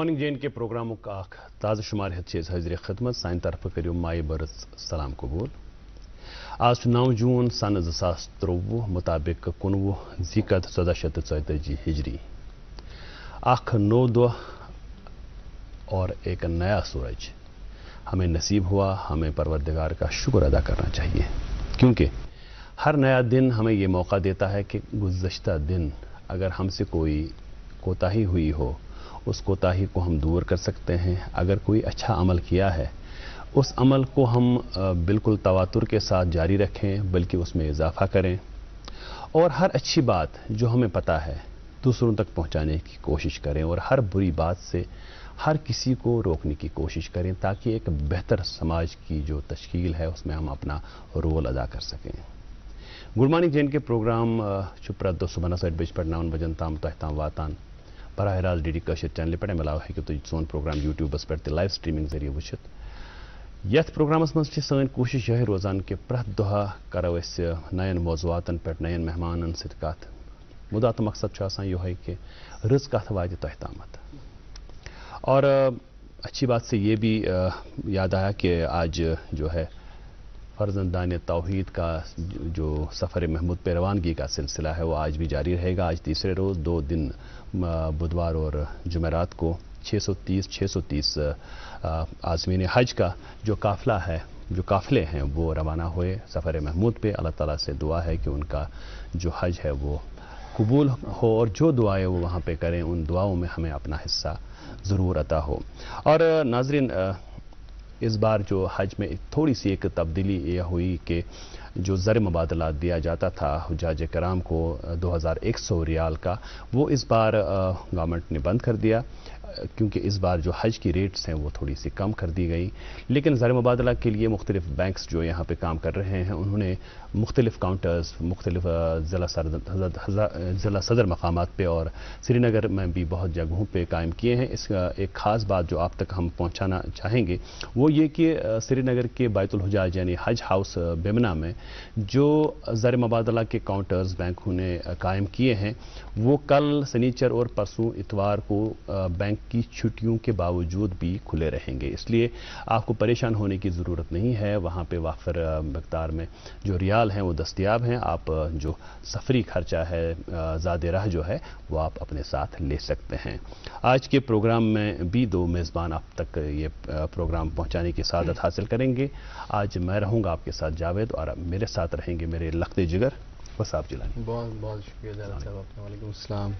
Morning جے کے پروگراموں کا تازہ شمار ہیت حاضر خدمت سان طرف کرو مائی برس سلام قبول آج 9 جون سن 2023 مطابق 19 ذیقعت 1444 ہجری اخ نو دو اور ایک نیا سورج ہمیں نصیب ہوا. ہمیں پروردگار کا شکر ادا کرنا چاہیے کیونکہ ہر نیا دن ہمیں یہ موقع دیتا ہے کہ گزشتہ دن اگر ہم سے کوئی کوتاہی ہوئی ہو اس کوتاہی کو ہم دور کر سکتے ہیں. اگر کوئی اچھا عمل کیا ہے اس عمل کو ہم بالکل تواتر کے ساتھ جاری رکھیں بلکہ اس میں اضافہ کریں اور ہر اچھی بات جو ہمیں پتہ ہے دوسروں تک پہنچانے کی کوشش کریں اور ہر بری بات سے ہر کسی کو روکنے کی کوشش کریں تاکہ ایک بہتر سماج کی جو تشکیل ہے اس میں ہم اپنا رول ادا کر سکیں. گڈ مارننگ جے کے پروگرام پرت دہ صبح 8 بج پہ 9 بجن تام تہ تام واتان براہ راست ڈی ڈی کشر چینل پہ ملاو ہیکو تھی سون پروگرام یوٹیوبس پہ لائیو سٹریمنگ ذریعہ وچھت. یتھ پروگرامس مز سن کوشش یہ روزان کہ پرت دہ کرو اس نئے موضوعاتن پہ نئے مہمانن ست کت مدعا تو مقصد یہ کہ رز کت واتہ تہ تامت. اور اچھی بات سے یہ بھی یاد آیا کہ آج جو ہے فرزندان توحید کا جو سفر محمود پہ روانگی کا سلسلہ ہے وہ آج بھی جاری رہے گا. آج تیسرے روز 2 دن بدوار اور جمعرات کو 630 عازمین حج کا جو قافلہ ہے جو قافلے ہیں وہ روانہ ہوئے سفر محمود پہ. اللہ تعالیٰ سے دعا ہے کہ ان کا جو حج ہے وہ قبول ہو اور جو دعائیں وہ وہاں پہ کریں ان دعاؤں میں ہمیں اپنا حصہ ضرور عطا ہو. اور ناظرین اس بار جو حج میں تھوڑی سی ایک تبدیلی یہ ہوئی کہ جو زر مبادلہ دیا جاتا تھا حجاج کرام کو 2100 ریال کا وہ اس بار گورنمنٹ نے بند کر دیا کیونکہ اس بار جو حج کی ریٹس ہیں وہ تھوڑی سی کم کر دی گئی. لیکن زر مبادلہ کے لیے مختلف بینکس جو یہاں پہ کام کر رہے ہیں انہوں نے مختلف کاؤنٹرز مختلف ضلع صدر مقامات پہ اور سری نگر میں بھی بہت جگہوں پہ قائم کیے ہیں. اس کا ایک خاص بات جو آپ تک ہم پہنچانا چاہیں گے وہ یہ کہ سری نگر کے بیت الحجاج یعنی حج ہاؤس بیمنا میں جو زر مبادلہ کے کاؤنٹرز بینکوں نے قائم کیے ہیں وہ کل سنیچر اور پرسوں اتوار کو بینک کی چھٹیوں کے باوجود بھی کھلے رہیں گے. اس لیے آپ کو پریشان ہونے کی ضرورت نہیں ہے. وہاں پہ وافر مقدار میں جو ریال ہیں وہ دستیاب ہیں. آپ جو سفری خرچہ ہے زیادہ راہ جو ہے وہ آپ اپنے ساتھ لے سکتے ہیں. آج کے پروگرام میں بھی 2 میزبان آپ تک یہ پروگرام پہنچانے کی سعادت حاصل کریں گے. آج میں رہوں گا آپ کے ساتھ جاوید اور میرے ساتھ رہیں گے میرے لخت جگر وصاف جیلانی. بہت بہت شکریہ جاوید صاحب. وعلیکم السلام.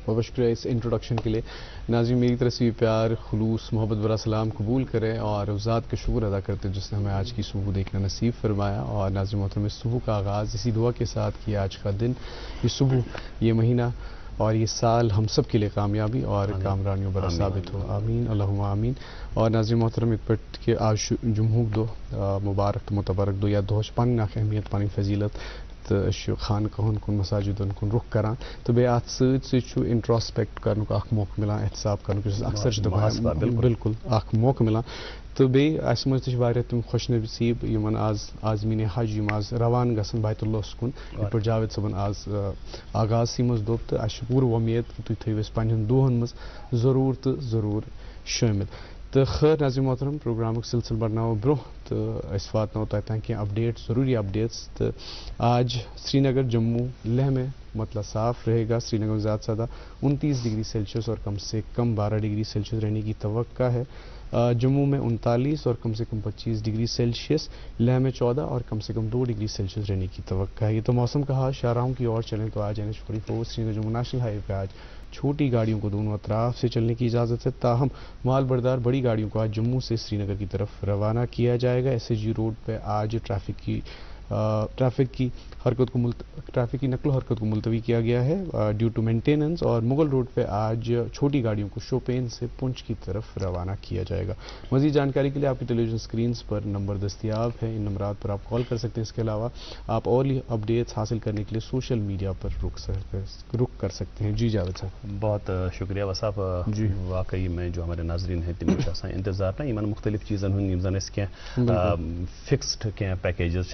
بہت شکریہ اس انٹروڈکشن کے لیے. ناظرین میری طرف سے پیار خلوص محبت برا سلام قبول کریں اور اس ذات کا شکر ادا کرتے ہیں جس نے ہمیں آج کی صبح دیکھنا نصیب فرمایا. اور ناظرین محترم اس صبح کا آغاز اسی دعا کے ساتھ کیا آج کا دن یہ صبح یہ مہینہ اور یہ سال ہم سب کے لیے کامیابی اور کامرانیوں برا ثابت ہو. آمین اللہم آمین. اور ناظرین محترم ایک پٹ کہ آج جمعہ دو مبارک متبرک دو یا دہش پن اہمیت پن فضیلت تو خان کہن کن مساجدن کن رخ کران تو بے ات ست انٹراسپیکٹ کرن کو اخ موقع ملان احتساب کرن اکثر بالکل اخ موقع ملان تو بیس مز تم خوش نصیب یمن آز عازمین حج یم آز روان گھن بیت اللہ کن یہ جاوید صبن آز آغاز مز دوپ تو اس پور امید کہ تھی تھو اس پنن دہن مز ضرور تو ضرور شامل. تو خیر ناظرین محترم پروگرامک سلسلہ بڑھناو برو تو اس واتنو تہ تام کی اپڈیٹ ضروری اپڈیٹس. تو آج سری نگر جموں لہ میں مطلب صاف رہے گا. سری نگر میں زیادہ سے زیادہ 29 ڈگری سیلسیس اور کم سے کم 12 ڈگری سیلسیس رہنے کی توقع ہے. جموں میں 39 اور کم سے کم 25 ڈگری سیلسیس. لہ میں 14 اور کم سے کم 2 ڈگری سیلسیس رہنے کی توقع ہے. یہ تو موسم کا حال. شاہراہوں کی اور چلیں تو آج NH44 سری نگر جموں نیشنل ہائی وے پہ آج چھوٹی گاڑیوں کو دونوں اطراف سے چلنے کی اجازت ہے. تاہم مال بردار بڑی گاڑیوں کو آج جموں سے سری نگر کی طرف روانہ کیا جائے گا. SAG روڈ پہ آج ٹریفک کی نقل و حرکت کو ملتوی کیا گیا ہے ڈیو ٹو مینٹیننس. اور مغل روڈ پہ آج چھوٹی گاڑیوں کو شوپین سے پنچ کی طرف روانہ کیا جائے گا. مزید جانکاری کے لیے آپ کی ٹیلی ویژن اسکرینس پر نمبر دستیاب ہیں. ان نمبرات پر آپ کال کر سکتے ہیں. اس کے علاوہ آپ اور اپڈیٹس حاصل کرنے کے لیے سوشل میڈیا پر رخ کر سکتے ہیں. جی جاوید صاحب بہت شکریہ وصاف. جی واقعی میں جو ہمارے ناظرین ہیں تم انتظار نا ان مختلف چیزن ہند زن کی فکسڈ کی پیکیجز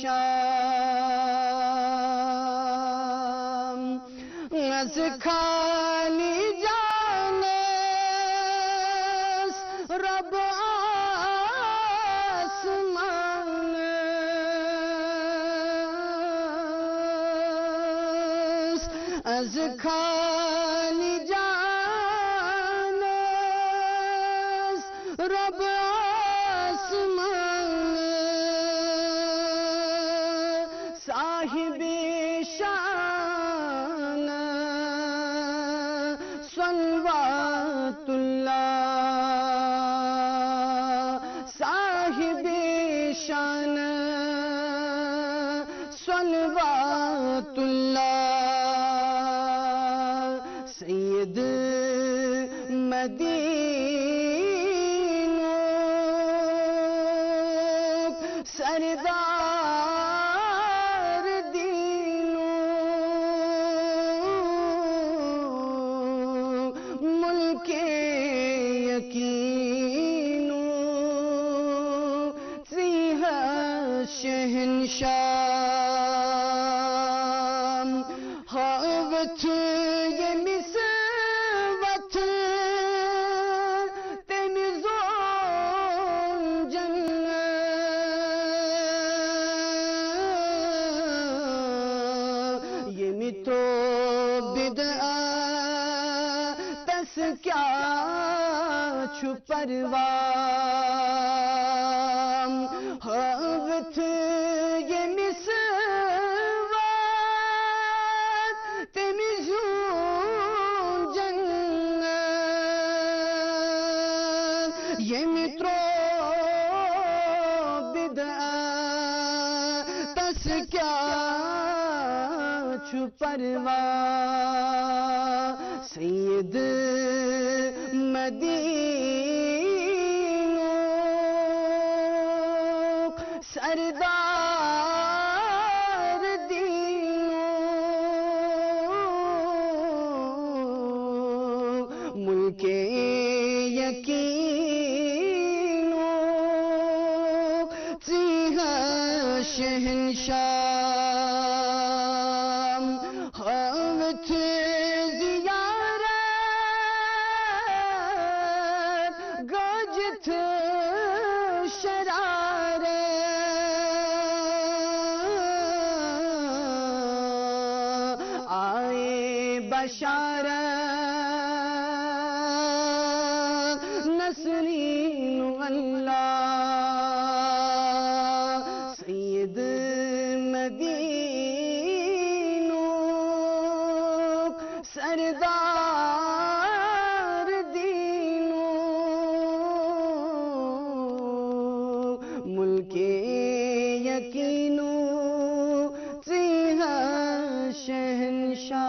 شام از خالی جانس رب آسمان از خالی جانس رب آسمان صاحب شان صلوات اللہ صاحب شان صلوات اللہ سید مدینہ سردار دینو ملک یقینو سیہ شہنشاہ ہاوت یہ مسوت تنزون جنت یہ می تو بدعت تس کیا چھپروام ہاوت یہ مسوت تنزون جنت یہ مترو بدعت تس کیا چھپروا سید مدینہ سردار دینو ملک یقینو سیہ شہنشاہ ہاوت زیارت گاجت شرارت آئے بشارت نسرین اللہ سید مدینہ سردار دینو ملک یقینو سیہ شہنشاہ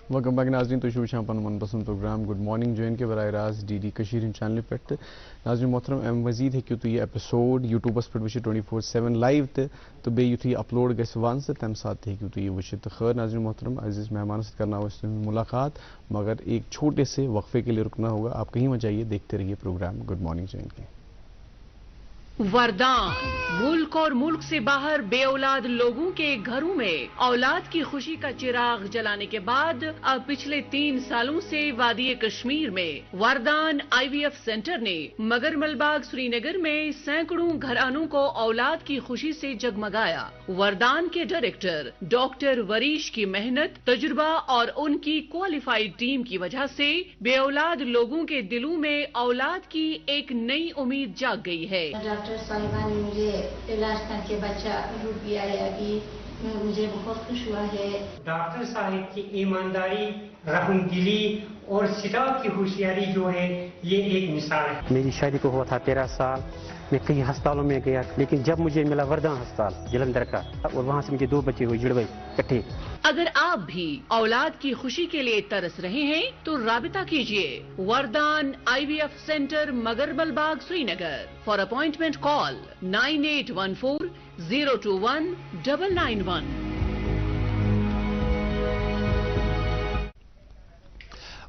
ویلکم بیک ناظرین تو وچھان پن من پسند پروگرام گڈ مارننگ جو کہ براہ راست ڈی ڈی کشیر چینل پہ ناظرین محترم ام مزید ہیکو تھی یہ ایپیسوڈ یوٹیوبس پہ وچھت 24/7 لائیو تو بیٚیہِ یُتھُے یہ اپلوڈ گژھِ ون تمہِ ساتہٕ ہیٚکِو تُہۍ یہِ وٕچھِتھ تہٕ خیر ناظرین محترم عزیز مہمانوں سے کرنا ہوگا ملاقات مگر ایک چھوٹے سے وقفے کے لیے رکنا ہوگا آپ کہیں مت جائیے دیکھتے رہیے پروگرام گڈ مارننگ جو کے وردان ملک اور ملک سے باہر بے اولاد لوگوں کے گھروں میں اولاد کی خوشی کا چراغ جلانے کے بعد اب پچھلے 3 سالوں سے وادی کشمیر میں وردان IVF سینٹر نے مگر ملباغ سری نگر میں سینکڑوں گھرانوں کو اولاد کی خوشی سے جگمگایا. وردان کے ڈائریکٹر ڈاکٹر وریش کی محنت تجربہ اور ان کی کوالیفائڈ ٹیم کی وجہ سے بے اولاد لوگوں کے دلوں میں اولاد کی ایک نئی امید جاگ گئی ہے. ڈاکٹر صاحبہ نے مجھے علاج کر کے بچہ روٹ بھی آیا ابھی مجھے بہت خوش ہوا ہے. ڈاکٹر صاحب کی ایمانداری رحم دلی اور اسٹاف کی ہوشیاری جو ہے یہ ایک مثال ہے. میری شادی کو ہوا تھا 13 سال میں کئی ہسپتالوں میں گیا لیکن جب مجھے ملا وردان ہسپتال جلندھر کا اور وہاں سے مجھے 2 بچے ہوئے جڑوے کٹھے. اگر آپ بھی اولاد کی خوشی کے لیے ترس رہے ہیں تو رابطہ کیجیے وردان IVF سینٹر مگر ملباغ سری نگر. فار اپوائنٹمنٹ کال 9814-021-991.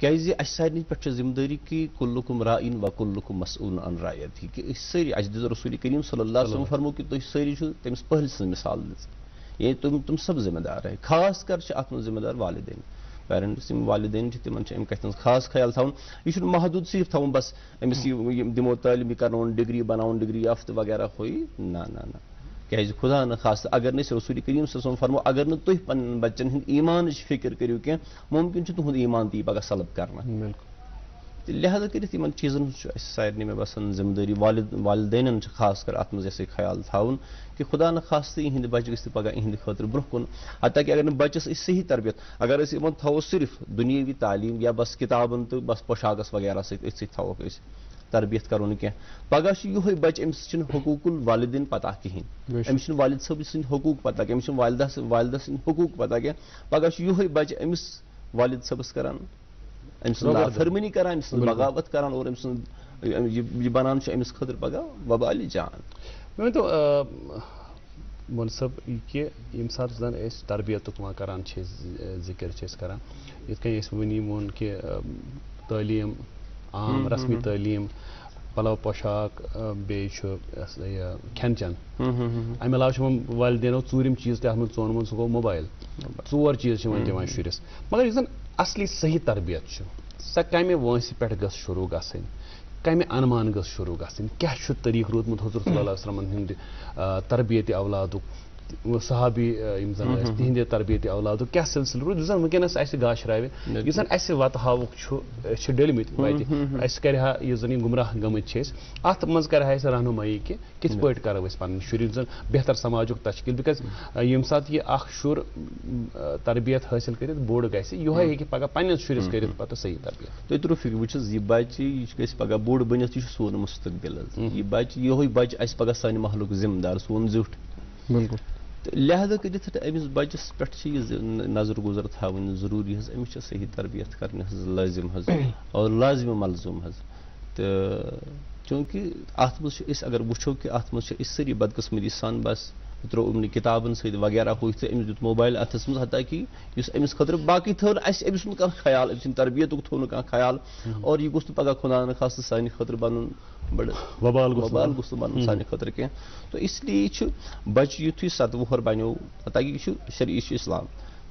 کیازِ اَسہِ سارنٕے پٮ۪ٹھ چھِ ذمہٕ دٲری کہ کُلُکُم رائن و کُلُکُم مسئول عن رعیتہ کہ أسۍ سٲری اَسہِ دِژ رسول کریم صلی اللہ علیہ وسلم فرمو کہ تُہۍ سٲری چھِو تٔمِس پہلہِ سٕنٛز مثال دِژ یعنی تِم سب ذمہ دار ہے خاص کر چھِ اَتھ منٛز ذمہ دار والدین پیرنٹس یِم والدین چھِ تِمن چھِ اَمہِ کَتھِ ہٕنٛز خاص خیال تھاوُن یہِ چھُنہٕ محدوٗد صرف تھاوُن بس أمِس یہِ دِمو تعلیٖم یہِ کرناوُن ڈگری بناوُن ڈگری یافتہٕ وغیرہ ہُہ یہِ نہ کیازِ خدا نخواستہٕ اگر نہٕ أسۍ رسول کریم صلی اللہ علیہ وسلم فرمو اگر نہٕ تُہۍ پنٕنٮ۪ن بچن ہٕنٛدۍ ایٖمانٕچ فِکر کٔرِو کینٛہہ مُمکِن چھُ تُہُنٛد ایٖمان تہِ یی پگاہ سلب کرنہٕ تہٕ لہٰذا کٔرِتھ یِمن چیٖزن ہٕنٛز چھُ اَسہِ سارنٕے مےٚ باسان ذمہٕ دٲری والدینن چھِ خاص کر اتھ منٛز یہِ ہسا خیال تھاوُن کہ خدا نخواستہٕ یِہنٛدِ بچہِ گٔژھۍ نہٕ پگاہ یِہنٛدِ خٲطرٕ برونٛہہ کُن حتیٰ کہ اگر نہٕ بچس أسۍ صحیح تربیت اگر أسۍ یِمن تھاوو صرف دُنیٲوی تعلیٖم یا بس کِتابن تہٕ بس پوشاکس وغیرہ سۭتۍ أتھۍ سۭتۍ تھاووکھ أسۍ تربیت کرو نہٕ کینٛہہ پگاہ چھُ یِہوے بچہِ أمِس چھِنہٕ حقوٗق الوالدین پتہ کِہینۍ أمِس چھِنہٕ والد صٲب سٕنٛدۍ حقوٗق پتہ کینٛہہ أمِس چھِنہٕ والدہ سٕنٛدۍ حقوٗق پتہ کینٛہہ پگاہ چھُ یِہوے بچہِ أمِس والد صٲبس کران أمۍ سٕنٛز نافرمٲنی کران أمۍ سٕنٛز بغاوت کران اور أمۍ سٕنٛز یہِ بنان چھُ أمِس خٲطرٕ پگاہ وبالہِ جان مےٚ ؤنۍتو مول صٲب یہِ کہِ ییٚمہِ ساتہٕ زن أسۍ تربیتُک وۄنۍ کران چھِ أسۍ ذِکر چھِ أسۍ کران یِتھ کٔنۍ أسۍ وٕنی ووٚن کہِ تعلیٖم عام رسمی تعلیٖم پلو پوشاک بیٚیہِ چھُ یہِ کھٮ۪ن چٮ۪ن امہِ علاوٕ چھُ وۄنۍ والدینو ژوٗرِم چیٖز تہِ اتھ منٛز ژوٗنمُت سُہ گوٚو موبایل 4 چیٖز چھِ وۄنۍ دِوان شُرِس مگر یُس زن اصلی صحیح تربیت چھِ سۄ کمہِ وٲنٛسہِ پٮ۪ٹھ گٔژھ شروٗع گژھٕنۍ کمہِ انمان گٔژھ شروٗع گژھٕنۍ کیاہ چھُ طریٖقہٕ روٗدمُت حضرت صلی اللہ علیہ وسلمن ہُنٛد تربیتِ اولادُک صحابی یِم زن ٲسۍ تِہنٛدِ تربیتِ اولادُک کیاہ سلسلہٕ روٗد یُس زن وٕنکیٚنس اَسہِ گاشراوِ یُس زن اَسہِ وتہٕ ہاوُک چھُ أسۍ چھِ ڈٔلمٕتۍ وتہِ اَسہِ کرِ ہا یُس زن یِم گمراہ گٔمٕتۍ چھِ أسۍ اتھ منٛز کرِ ہا اَسہِ رہنُمٲیی کہِ کِتھ پٲٹھۍ کرو أسۍ پنٕنۍ شُرۍ یُس زن بہتر سماجُک تشکیٖل بِکاز ییٚمہِ ساتہٕ یہِ اکھ شُر تربیت حٲصِل کٔرِتھ بوٚڑ گژھِ یِہوے ہیٚکہِ پگاہ پننِس شُرِس کٔرِتھ پتہٕ صحیح تربیت تُہۍ ترٛٲوِو فِکر وٕچھ حظ یہِ بچہِ یہِ گژھِ پگاہ بوٚڑ بٔنِتھ یہِ چھُ سون مُستقبِل حظ یہِ بچہِ یِہوے بچہِ آسہِ پگاہ سانہِ محلُک ذمہٕ دار سون زیُٹھ بالکل تہٕ لہٰذا کٔرِتھ أمِس بچس پٮ۪ٹھ چھِ یہِ نظر گُزر تھاوٕنۍ ضروٗری حظ أمِس چھِ صحیح تربیت کرنہِ حظ لٲزِم حظ اور لازمہِ ملزوٗم حظ تہٕ چوٗنٛکہِ اتھ منٛز چھِ أسۍ اگر وٕچھو کہِ اتھ منٛز چھِ أسۍ سٲری بدقٕسمتی سان بس ترٛوو أمنٕے کِتابن سۭتۍ وغیرہ ہُہ تہٕ أمِس دیُت موبایل اتھس منٛز حتیٰ کہِ یُس أمِس خٲطرٕ باقٕے تھٲو نہٕ اَسہِ أمِس سُنٛد کانٛہہ خیال أمۍ سٕنٛدِ تربیتُک تھوٚو نہٕ کانٛہہ خیال اور یہِ گوٚژھ نہٕ پگاہ خۄدا نخواستہٕ سانہِ خٲطرٕ بنُن بڑٕ وبال گوٚژھ نہٕ بنُن سانہِ خٲطرٕ کینٛہہ تہٕ اس لیے چھُ بچہِ یُتھُے 7 وُہُر بنیو حتیٰ کہِ یہِ چھُ شرعی چھُ اسلام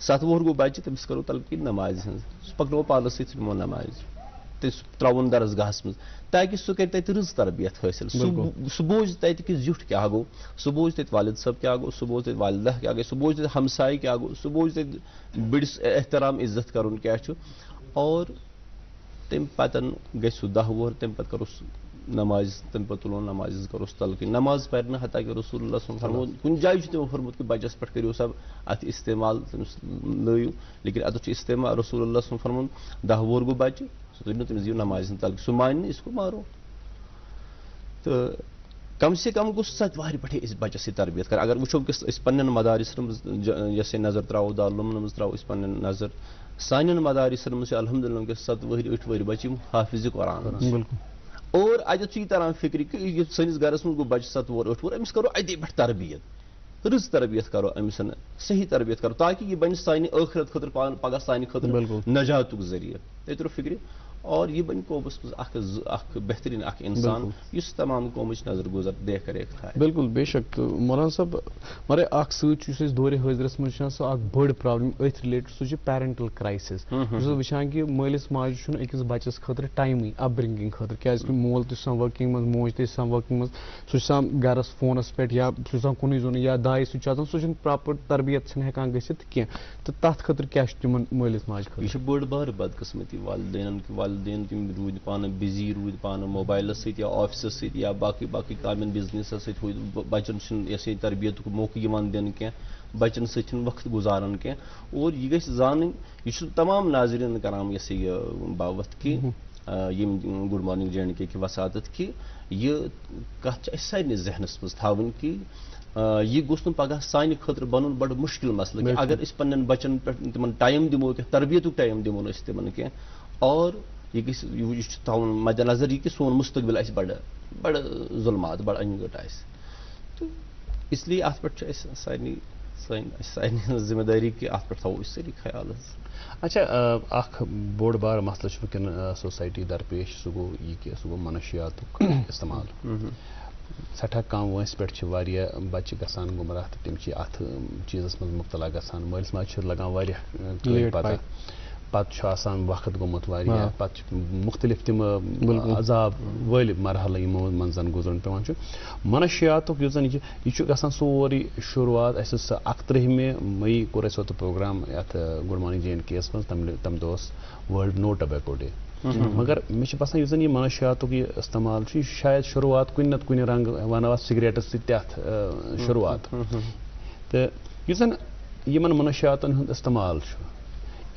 7 وُہُر گوٚو بچہِ تٔمِس کرو تلقیٖن نمازِ ہٕنٛز سُہ پکناوو پانس سۭتۍ سُہ نِمو نمازِ تہٕ سُہ ترٛاوُن درسگاہس منٛز تاکہِ سُہ کرِ تتہِ رٕژ تربیت حٲصِل سُہ بوزِ تتہِ کہِ زیُٹھ کیاہ گوٚو سُہ بوزِ تتہِ والد صٲب کیاہ گوٚو سُہ بوزِ تتہِ والدہ کیاہ گٔے سُہ بوزِ تتہِ ہمساے کیاہ گوٚو سُہ بوزِ تتہِ بٔڑِس احترام عزت کرُن کیاہ چھُ اور تمہِ پتہٕ گژھِ سُہ 10 وُہُر تمہِ پتہٕ کروس نماز تمہِ پتہٕ تُلون نمازِ کروس تلقیٖن نماز پرِ نہٕ حتیٰ کہِ رسول اللہ صلی اللہ علیہ وسلم کُنہِ جایہِ چھُ تِمو فرمُت کہِ بچس پٮ۪ٹھ کٔرِو سا اتھ استعمال تٔمِس لٲیِو لیکن اتٮ۪تھ چھُ استعمال رسول اللہ صلی اللہ علیہ وسلم فرمون 10 وُہُر گوٚو بچہِ سُہ تُلِو تٔمِس دِیِو نمازِ ہٕنٛز تلقیٖن سُہ مانہِ نہٕ أسۍ کو مارو تہٕ کم سے کم گوٚژھ سُہ وارِ پٮ۪ٹھٕے أسۍ بچس یہِ تربیت کران اگر وٕچھو کہِ أسۍ پننٮ۪ن مدارِسن منٛز یۄس یہِ نظر تراوو دارالعلومن منٛز تراوو أسۍ پنٕنۍ نظر سانٮ۪ن مدارِسن منٛز چھِ الحمدُاللہ وٕنکٮ۪س 7 وٕہٕرۍ 8 وٕہٕرۍ بچہِ یِم حافظِ قرآن اور اتٮ۪تھ چھُ یہِ تران فِکرِ کہِ یہِ سٲنِس گرس منٛز گوٚو بچہِ 7 وُہُر 8 وُہُر أمِس کرو اتے پٮ۪ٹھ تربیت رٕژ تربیت کرو أمِس صحیح تربیت کرو تاکہِ یہِ بنہِ سانہِ ٲخرت خٲطرٕ پگاہ سانہِ خٲطرٕ نجاتُک ذٔریعہٕ تُہۍ ترٛٲوِو فِکرِ اور یہِ بنہِ قومس منٛز اکھ بہتریٖن اکھ انسان یُس تمام قومٕچ نظر گُزر دیکھ ریکھ تھایہِ بالکل بے شک تہٕ مولانا صٲب مگر اکھ سۭتۍ چھُ یُس أسۍ دورِ حٲضرس منٛز چھِ آسان سۄ اکھ بٔڑ پرابلم أتھۍ رِلیٹڈ سُہ چھُ پیرنٹل کرایسِس یُس أسۍ وٕچھان کہِ مٲلِس ماجہِ چھُنہٕ أکِس بچس خٲطرٕ ٹایمٕے اپ برنگنگ خٲطرٕ کیازِ کہِ مول تہِ چھُ آسان ؤرکِنگ منٛز موج تہِ چھِ آسان ؤرکِنگ منٛز سُہ چھُ آسان گرس فونس پٮ۪ٹھ یا سُہ چھُ آسان کُنُے زوٚنُے یا دایہِ سۭتۍ چھُ آسان سُہ چھُنہٕ پراپر تربیت چھنہٕ ہٮ۪کان گٔژھِتھ کینٛہہ تہٕ تتھ خٲطرٕ کیاہ چھُ تِمن مٲلِس ماجہِ خٲطرٕ یہِ چھِ بٔڑ بارٕ بدقٕسمتی والدینن کہِ والدین تِم روٗدۍ پانہٕ بِزی روٗدۍ پانہٕ موبایلس سۭتۍ یا آفسس سۭتۍ یا باقٕے کامٮ۪ن بِزنِسس سۭتۍ ہُہ بچن چھُنہٕ یہِ ہسا یہِ تربیتُک موقعہٕ یِوان دِنہٕ کینٛہہ بچن سۭتۍ چھِنہٕ وقت گُزاران کینٛہہ اور یہِ گژھِ زانٕنۍ یہِ چھُ تمام ناظریٖنن کران یہِ ہسا یہِ باوتھ کہِ یِم گُڈ مارنِنٛگ JNK کہِ وساتت کہِ یہِ کتھ چھِ اسہِ سارنٕے ذہنس منٛز تھاوٕنۍ کہِ یہِ گوٚژھ نہٕ پگاہ سانہِ خٲطرٕ بنُن بڑٕ مُشکِل مسلہٕ کہِ اگر أسۍ پننٮ۪ن بچن پٮ۪ٹھ تِمن ٹایم دِمو کینٛہہ تربیتُک ٹایم دِمو نہٕ أسۍ تِمن کینٛہہ اور یہِ گژھِ یہِ چھُ تھاوُن مدِ نظر یہِ کہِ سون مُستقبِل آسہِ بڑٕ ظُلمات بڑٕ انگٔٹ آسہِ تہٕ اس لیے اتھ پٮ۪ٹھ چھُ اسہِ سارنٕے سانہِ ذمہ داری کہ ات پٮ۪ٹھ تھاوو أسۍ سٲری خیال حظ. اچھا اکھ بوٚڑ بار مسلہٕ چھُ وٕنکٮ۪ن سوسایٹی درپیش سُہ گوٚو یہِ کہِ سُہ گوٚو منشیاتُک استعمال. سٮ۪ٹھاہ کم وٲنٛسہِ پٮ۪ٹھ چھِ واریاہ بچہِ گژھان گُمراہ تہٕ تِم چھِ اتھ چیٖزس منٛز مُبتلا گژھان. مٲلِس ماجہِ چھِ لگان واریاہ کٲلۍ پتہ پتہٕ چھُ آسان وقت گوٚمُت واریاہ پتہٕ چھِ مختلف تِم عذاب وٲلۍ مرحلہٕ یِمو منٛز زن گُزرُن پیٚوان چھُ. منشیاتُک یُس زن یہِ چھُ گژھان سورُے شروعات اَسہِ ٲس 31 مئی کوٚر اَسہِ اوترٕ پروگرام یتھ گُڈ مارنِنٛگ JNK یس منٛز تمہِ دۄہ اوس وٲرلڈ نو ٹوبیکو ڈے. مگر مےٚ چھُ باسان یُس زن یہِ منشیاتُک یہِ استعمال چھُ یہِ چھُ شاید شروعات کُنہِ نتہٕ کُنہِ رنٛگہٕ ونو اتھ سِگریٹس سۭتۍ تہِ اتھ شروعات. تہٕ یُس زن یِمن منشیاتن ہُنٛد استعمال چھُ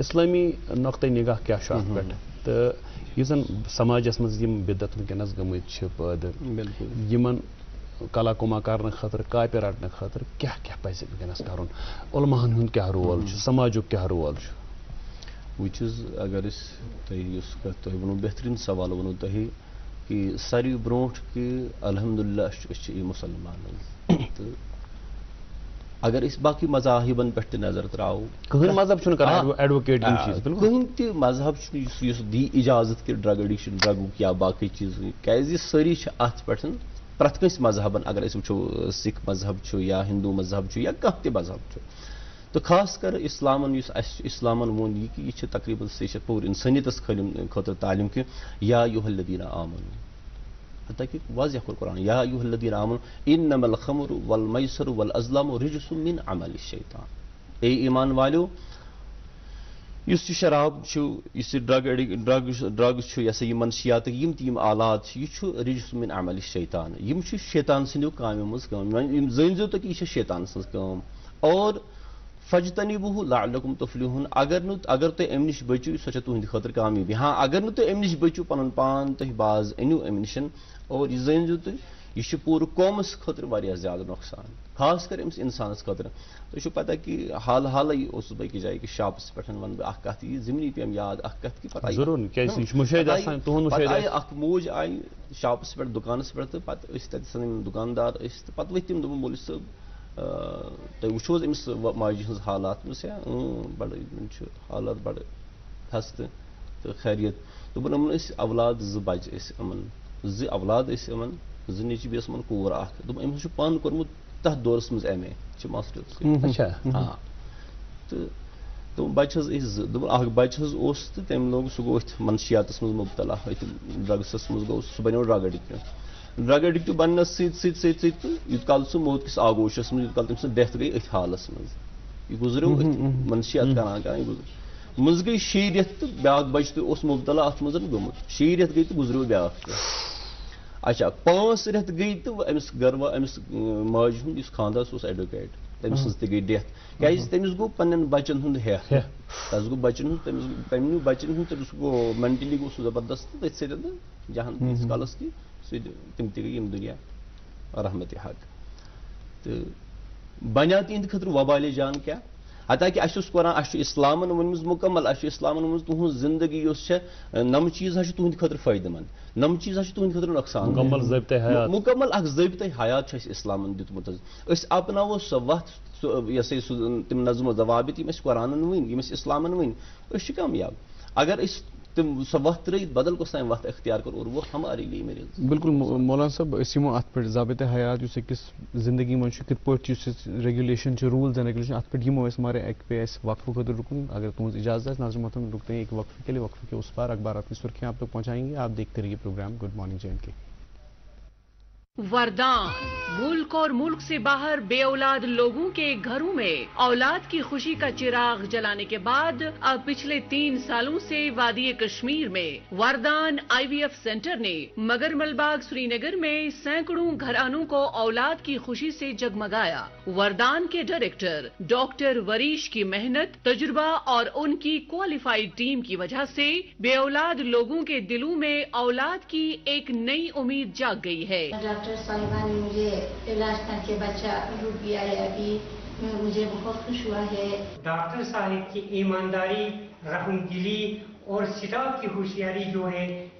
اسلٲمی نقطۂ نگاہ کیٛاہ چھُ اتھ پٮ۪ٹھ تہٕ یُس زن سماجس منٛز یِم بِدعت وٕنکٮ۪نس گٔمٕتۍ چھِ پٲدٕ یِمن کلا کُما کرنہٕ خٲطرٕ کاپہِ رٹنہٕ خٲطرٕ کیٛاہ کیٛاہ پزِ وٕنکٮ۪نس کرُن. علماہن ہُنٛد کیٛاہ رول چھُ سماجُک کیٛاہ رول چھُ. وٕچھ حظ اگر أسۍ تۄہہِ یُس کتھ تۄہہِ ووٚنوٕ بہتریٖن سوال ووٚنوٕ تۄہہِ کہِ ساروی برونٛٹھ کہِ الحمدُاللہ أسۍ چھِ یہِ مُسلمان تہٕ اگر أسۍ باقٕے مذاہِبن پٮ۪ٹھ تہِ نظر تراوو کٕہٕنۍ مذہب چھُنہٕ کران ایڈوکیٹ یِم چیٖز. کٕہٕنۍ تہِ مذہب چھُنہٕ یُس دی اِجازت کہِ ڈرگ ایڈکشن ڈرگُک یا باقٕے چیٖز کیازِ سٲری چھِ اتھ پٮ۪ٹھ پرٛٮ۪تھ کٲنٛسہِ مذہبن اگر أسۍ وٕچھو سِکھ مذہب چھُ یا ہندوٗ مذہب چھُ یا کانٛہہ تہِ مذہب چھُ تہٕ خاص کر اسلامن یُس اَسہِ چھُ اسلامن ووٚن یہِ کہِ یہِ چھِ تقریٖباً یہِ چھِ پوٗرٕ اِنسٲنیتس خٲطرٕ تعلیٖم کہِ یا ایُہا الذیٖنَ آمنوٗ حتیٰ کہ واضح کوٚر قرآن یا ایُہا الذیٖنَ آمنوٗ اِنَّمَا الْخَمْرُ وَالْمَیْسِرُ وَالْأَزْلَامُ رِجْسٌ مِنْ عَمَلِ الشَّیطان. اے ایمان والیو یُس یہِ شراب چھُ یُس یہِ ڈرگٕز چھُ یہِ ہسا یہِ منشیاتٕکۍ یِم تہِ یِم آلات چھِ یہِ چھُ رِجسٌ مِن عَمَلِ الشَیطان. یِم چھِ شیطان سٕنٛدیو کامیو منٛز کٲم. یِم زٲنۍزیو تُہۍ کہِ یہِ چھِ شیطان سٕنٛز کٲم. اور فجتنبوٗہُ لعلکم تفلحون اگر تُہۍ اَمہِ نِش بٔچِو سۄ چھےٚ تُہنٛدِ خٲطرٕ کامیٲبی. ہاں اگر نہٕ تُہۍ اَمہِ نِش بٔچِو پنُن پان تُہۍ باز أنِو اَمہِ نِش اور یہِ زٲنۍزیو تُہۍ یہِ چھُ پوٗرٕ قومس خٲطرٕ واریاہ زیادٕ نۄقصان خاص کر أمِس اِنسانس خٲطرٕ. تۄہہِ چھُو پتہ کہِ حالٕے اوسُس بہٕ أکِس جایہِ کہِ شاپس پٮ۪ٹھ ونہٕ بہٕ اکھ کتھ یہِ ضمنی پیٚم یاد اکھ کتھ کہِ پتہٕ آیہِ اکھ موج آیہِ شاپس پٮ۪ٹھ دُکانس پٮ۪ٹھ تہٕ پتہٕ ٲسۍ تتہِ یِم دُکاندار ٲسۍ تہٕ پتہٕ ؤتھۍ تِم دوٚپُن مولوی صٲب تُہۍ وٕچھو حظ أمِس ماجہِ ہٕنٛز حالات دوٚپمَس بڑٕ یِمن چھُ حالات بڑٕ خستہٕ تہٕ خیریت. دوٚپُن یِمن ٲسۍ اولاد 2 بچہِ ٲسۍ یِمن 2 اولاد ٲسۍ یِمن 2 نیٚچوۍ بیٚیہِ ٲس یِمن کوٗر اکھ. دوٚپُن أمِس چھُ پانہٕ کوٚرمُت تتھ دورس منٛز MA چھِ ماسٹٲرٕس تہٕ دوٚپُن بچہِ حظ ٲسۍ 2. دوٚپُن اکھ بچہِ حظ اوس تہٕ تٔمۍ لوگ سُہ گوٚو أتھۍ منشیاتس منٛز مُبتلا أتھۍ ڈرگسس منٛز گوٚو سُہ بنیو ڈرگ ایڈکٹ بننس سۭتۍ تہٕ یوٗت کال سُہ موتکِس آگوشس منٛز یوٗت کال تٔمۍ سٕنٛز ڈیتھ گٔے أتھۍ حالس منٛز. یہِ گُزریو أتھۍ منشیات کران یہِ گُزریو منٛز گٔے 6 رٮ۪تھ تہٕ بیاکھ بچہِ تہِ اوس مُبتلا اتھ منٛز گوٚمُت. 6 رٮ۪تھ گٔے تہٕ گُزریو بیاکھ تہِ. اچھا 5 رٮ۪تھ گٔے تہٕ أمِس ماجہِ ہُنٛد یُس خانٛدار سُہ اوس ایڈوکیٹ تٔمۍ سٕنٛز تہِ گٔے ڈیتھ کیازِ تٔمِس گوٚو پننٮ۪ن بچن ہُنٛد ہیٚکھ تس گوٚو بچن ہُنٛد تٔمۍ نیوٗ بچن ہُنٛد تٔمِس گوٚو مینٹلی گوٚو سُہ زبردست تہٕ تٔتھۍ سۭتۍ تہٕ جہان تیٖتِس کالس کہِ تِم تہِ گٔے یِم دُنیا رحمتِ حق تہٕ بنیٛاو تِہنٛدِ خٲطرٕ وبالِ جان کیٛاہ حتیٰ کہِ اَسہِ اوس قرآن اَسہِ چھُ اِسلامن ؤنمٕژ مُکمل اَسہِ چھُ اِسلامن ووٚنمُت تُہنٛز زندگی یۄس چھےٚ نَم چیٖز حظ چھِ تُہنٛدِ خٲطرٕ فٲیدٕ منٛد نَم چیٖز حظ چھِ تُہنٛدِ خٲطرٕ نۄقصان مُکمل اکھ ضٲبطہٕ حیات چھُ اَسہِ اِسلامن دیُتمُت حظ. أسۍ اپناوو سۄ وتھ سُہ یہِ ہسا یہِ سُہ تِم نظم و ضوابط یِم اَسہِ قرآنن ؤنۍ یِم اَسہِ اِسلامن ؤنۍ أسۍ چھِ کامیاب. اگر أسۍ تِم سۄ وتھ ترٲیِتھ بدل کۄس تانۍ وتھ اختیار کر اور وہ ہمارے لیے میرے. بالکل مولانا صٲب أسۍ یِمو اتھ پٮ۪ٹھ ضابطہ حیات یُس أکِس زندگی منٛز چھُ کِتھ پٲٹھۍ چھُ یُس ریگولیشن چھِ روٗلز اینڈ ریگولیشن اتھ پٮ۪ٹھ یِمو أسۍ مگر اَکہِ پے اَسہِ وقفہٕ خٲطرٕ رُکُن اگر تُہنٛز اجازت آسہِ ناظرین محترم رُکتے ہیں ایک وقفے کے لیے. وقفے کے اس پار اخبارات کی سرخیاں آپ تک پہنچائیں گے. آپ دیکھتے رہیے پروگرام گڈ مارننگ JNK. وردان ملک اور ملک سے باہر بے اولاد لوگوں کے گھروں میں اولاد کی خوشی کا چراغ جلانے کے بعد اب پچھلے 3 سالوں سے وادی کشمیر میں وردان IVF سینٹر نے مگر ملباغ سری نگر میں سینکڑوں گھرانوں کو اولاد کی خوشی سے جگمگایا. وردان کے ڈائریکٹر ڈاکٹر وریش کی محنت تجربہ اور ان کی کوالیفائڈ ٹیم کی وجہ سے بے اولاد لوگوں کے دلوں میں اولاد کی ایک نئی امید جاگ گئی ہے. ڈاکٹر صاحبہ نے مجھے علاج کر کے بچہ روٹ دیا ہے ابھی مجھے بہت خوش ہوا ہے. ڈاکٹر صاحب کی ایمانداری رحم دلی اور اسٹاف کی ہوشیاری جو ہے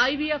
IVF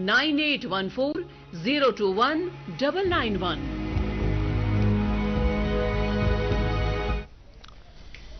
9814-021-991।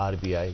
RBI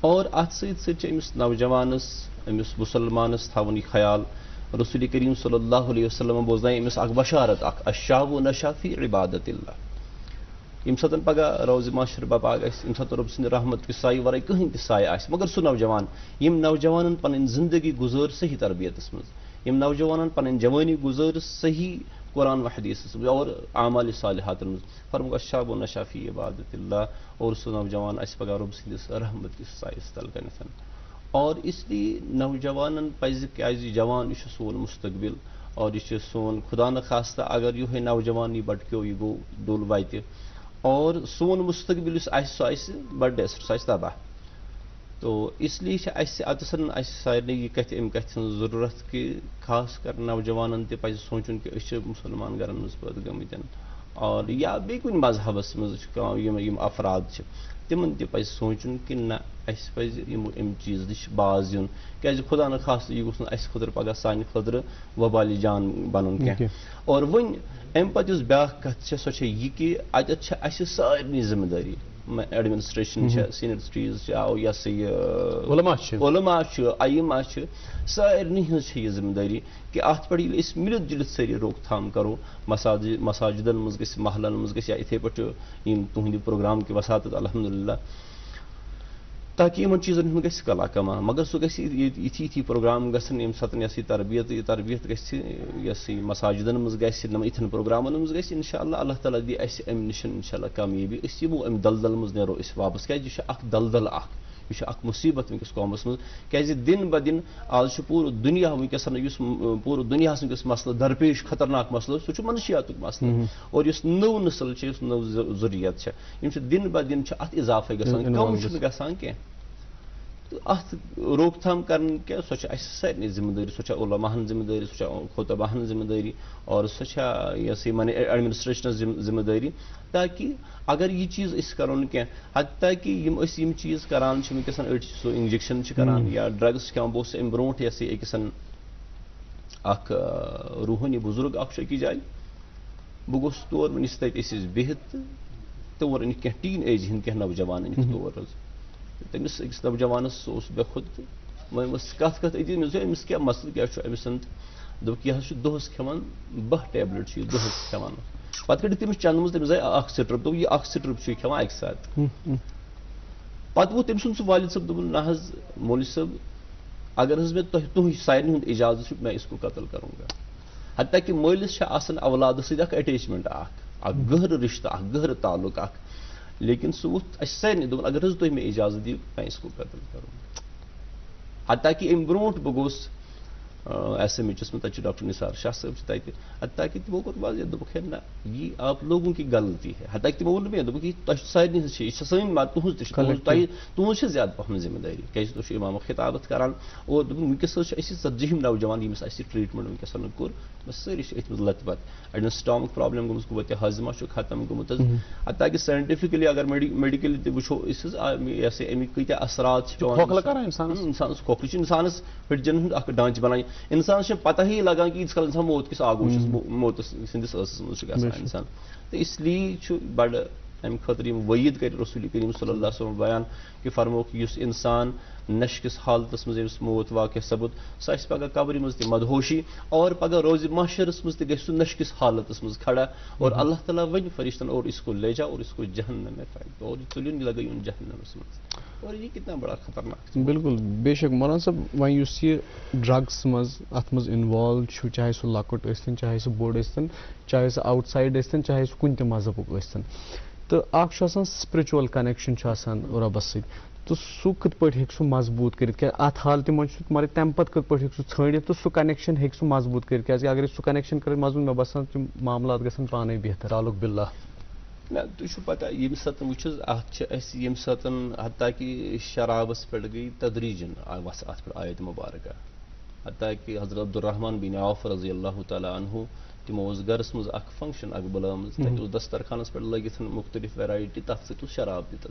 اور ات ست امس نوجوانس امس مسلمانس تھاون یہ خیال رسول کریم صلی اللہ علیہ وسلم بوزنائے امس اخ بشارت اخ الشاب نشا فی عبادت اللہ یم ساتن پگہ روز معاشر بپا گژھِ یم ساتن رب سٕنٛدِ رحمت کہِ سایہِ ورٲے کٕہٕنۍ تہِ سایہِ آسہِ مگر سُہ نوجوان یم نوجوانن پنٕنۍ زندگی گُزٲر صحیح تربیتس منٛز یم نوجوانن پنٕنۍ جوانی گُزٲر صحیح قرآن و حدیثس منٛز اور اعمال صالحاتن منٛز فرموک الشاب نشا فی عبادت اللہ اور سُہ نوجوان آسہِ پگہ رب سٕنٛدِس رحمت کِس سایس تل کٔنِتھ اور اس لیے نوجوانن پزِ کیازِ جوان یہ سون مستقبل اور یہ سون خدا نخواستہ اگر یہ نوجوان یہ بٹکیو یہ گو ڈول واتہِ اور سون مستقبل اس سہ بڑ ڈیسر سہ تباہ تو اس لیے اتسن سارے یہ کت ام کت ضرورت کہ خاص کر نوجوانن تہ پزِ سوچن کہ اس مسلمان گرن مز پٲدٕ گٔمٕتۍ اور یا بیٚیہِ کُنہِ مذہبس منٛز یِم افراد چھِ تمن تہ پزِ سوچن کہ نہ اس پزِ ام چیز نش باز یُن کیازِ خدا نخواستہ یہ گوٚژھ نہٕ اسہِ خٲطرٕ پگاہ سانہِ خٲطرٕ وبالہِ جان بنُن کینٛہہ اور وۄنۍ امہِ پتہٕ یُس بیٛاکھ کتھ چھِ سۄ چھےٚ یہِ کہِ اتٮ۪تھ چھِ اسہِ سارنٕے ذمہٕ دٲری ایڈمنسٹریشن چھےٚ سینٹریز چھِ یہ سا یہ علما چھِ ائمہ چھِ سارنٕے ہٕنٛز چھےٚ یہِ ذمہٕ دٲری کہ اتھ پٮ۪ٹھ ییٚلہِ أسۍ مِلِتھ جُلِتھ سٲری روک تھام کرو مساجدن منٛز گژھِ محلن منٛز گژھِ یا یِتھے پٲٹھۍ یِم تُہنٛدِ پروگرام کہِ وساتت الحمدللہ تاکہ یِمن چیزن ہُنٛد گژھِ کلا کما مگر سُہ گژھِ یِتھی پروگرام گژھن ییٚمہِ ساتہٕ یہ تربیت گژھِ یہ مساجدن منٛز گژھِ یِتھٮ۪ن پروگرامن منٛز گژھِ انشاء اللہ اللہ تعالیٰ دی اسہِ امہِ نِش انشاء اللہ کامیٲبی أسۍ یِمو امہِ دلدل منٛز نیرو أسۍ واپس کیازِ یہِ چھُ اکھ دلدل اکھ یہ اخ مصیبت ونکس قومس مز کیازِ دن بہ دن آج پور دنیا ونکس پور دنیا ونکس مسئلہ درپیش خطرناک مسئلہ سہ منشیات مسئلہ اور اس نو نسل اس نو ضروریت دن بہ دن ات اضافہ گژھان کم گژھان کی ات روک تھام کرن کی سو سارے ذمہ داری سو علماءن ذمہ داری سو خطباہن ذمہ داری اور سو یہ ایڈمنسٹریشن ذمہ داری تاکہ اگر یہ چیز اس کرو کی حتیٰ کہ یم چیز کران ونکس اڑ سو انجیکشن کران یا ڈرگس کھان بہت ام برونٹ یہ اکس اخ روحانی بزرگ اخ اکی جائے بہ گوس تور ونس تس بہت تور انک کی ٹین ایج ہند کی نوجوان انک تور تمس اکس نوجوانس بے خود کت امس کیا مسئلہ کیا امس دک یہ دہس کھان 12 ٹیبلٹ دہس کھان پتہ کڑ تمس چند مز تمس آئی اخ سٹرپ دپ یہ اخ سٹرپ کھان اکہ ساتھ پتہ ووت تم سن والد صاحب دپن نہ حظ مولوی صاحب اگر حظ میں تہ سارے ہند اجازت میں اس کو قتل کروں گا حتیٰ کہ مالس آسان اولاد ست اٹیچمنٹ اخ گہر رشتہ اخ گہر تعلق اخ لیکن سہ ووت سارے دپن اگر حظ تھی میں اجازت دیو میں اس کو قتل کروں حتیٰ کہ ام برونٹ بہ گوس ایس ایم ایچ میں تک ڈاکٹر نثار شاہ صاحب تک حتیٰ کہ تمو کور واضح دپک ہے نا یہ آپ لوگوں کی غلطی ہے حتیٰ کہ تمو ون میں دپک یہ سارے یہ سن بات تہذ زیادہ پہن ذمہ داری کیازِ تھی امام خطابت کران اور ونکس 40 نوجوان یمس ٹریٹمنٹ ونکس کور ساری ات مز لت پت اڑین سٹامک پرابلم گمت قوت ہاضمہ ختم گومت حتیٰ کہ سائنٹفکلی اگر میڈیکلی تہ وچھو امیک کتیا اثرات انسانس کھوکھل انسانس ہڈجن ہند اخ ڈانچہ بنان انسان پتہ ہی لگان کہ کال انسان موت کس آگوش موت سندس ٲسس منٛز چھُ گژھان انسان تو اس لیے چھُ بڑ امہ خاطر وعید کر رسول کریم صلی اللہ علیہ وسلم بیان کہ فرموک اس انسان نش کس حالتس مز یمس موت واقع سپد سہ پگہ قبر مز تہ مدہوشی اور پگہ روز محشرس مز تہ گژھِ سہ نش کس حالتس مز کھڑا اور اللہ تعالیٰ ون فرشتن اور اس کو لے جا اور اس کو جہنم میں پھینک اور تلین لگن جہنمس مز اور یہ کتنا بڑا خطرناک بالکل بے شک مولانا صاحب وۄنۍ یُس یہِ ڈرگس مز اتھ مز انوالو چھُ چاہے سُہ لۄکُٹ ٲسۍتن چاہے سُہ بوٚڑ ٲسۍتن چاہے سُہ آوُٹ سایڈ ٲسۍتن چاہے سُہ کُنہِ تہِ مذہبُک ٲسۍتن تہٕ اکھ چھُ آسان سپرچُوَل کنیکشن چھُ آسان رۄبس سۭتۍ تہٕ سُہ کِتھ پٲٹھۍ ہیٚکہِ سُہ مضبوٗط کٔرِتھ کیٛاہ اتھ حالتہِ منٛز چھُ مگر تمہِ پتہٕ کِتھ پٲٹھۍ ہیٚکہِ سُہ ژھٲنڈِتھ تہٕ سُہ کنیکشن ہیٚکہِ سُہ مضبوٗط کٔرِتھ کیٛازِ اگر أسۍ سُہ کنیکشن کرو مضبوٗط مےٚ باسان تِم معاملات گژھن پانے بہتر تعلق باللہ نہ تھی پتہ یم سات وچ ات یم سات حتیٰ کہ شرابس پہ گئی تدریجن وس ات پہ آیت مبارکہ حتیٰ کہ حضرت عبدالرحمان بن عوف رضی اللہ تعالیٰ عنہ تمو گرس مز اخ فنکشن اخ بلامز تتہ دسترخانس پہ لگت مختلف ویرائٹی تر ست شراب تہ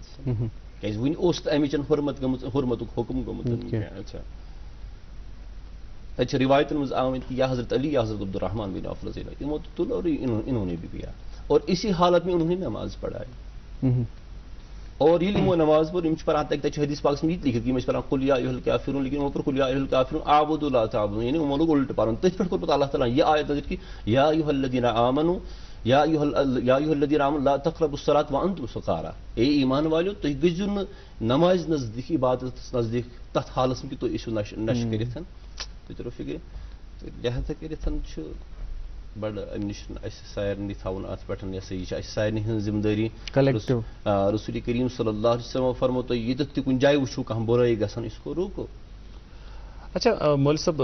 کیازِ ون امچ حرمت گمت حرمتک حکم گومت تتہ روایتن مز آمت کہ یا حضرت علی یا حضرت عبدالرحمان بن عوف رضی اللہ تمو تل اور انہوں نے بھی پیا اور اسی حالت میں انہوں نے نماز پڑھائی اور یہ لمو نماز پر پڑھان تک حدیث پاک میں یہ لکھت کہ پڑھان قل یا ایھا الکافرون، لیکن وہ پر قل یا ایھا الکافرون اعبدوا لا تعبدون، یعنی وہ لوگ الٹ پڑھان تھی پہ کور اللہ تعالیٰ یہ آیت نظر کہ یا ایھا الذین آمنوا یا ایھا الذین آمنوا لا تقربوا الصلاۃ وانتم سکارى، اے ایمان والو تھی گژھو نماز نزدیک عبادت نزدیک تتھ حالس میں کہ تھی ایسو نش کرتھ تھی ترو فکر تو لہذا کرتھ بڑ ام نش سارے تھون ات پہ یہ سارے ہن ذمہ داری رسول کریم صلی اللہ علیہ وسلم فرمو تو یہ تہ کن جائے وچھو کھانا برائی گژھان اس کو روکو. اچھا مول صاحب،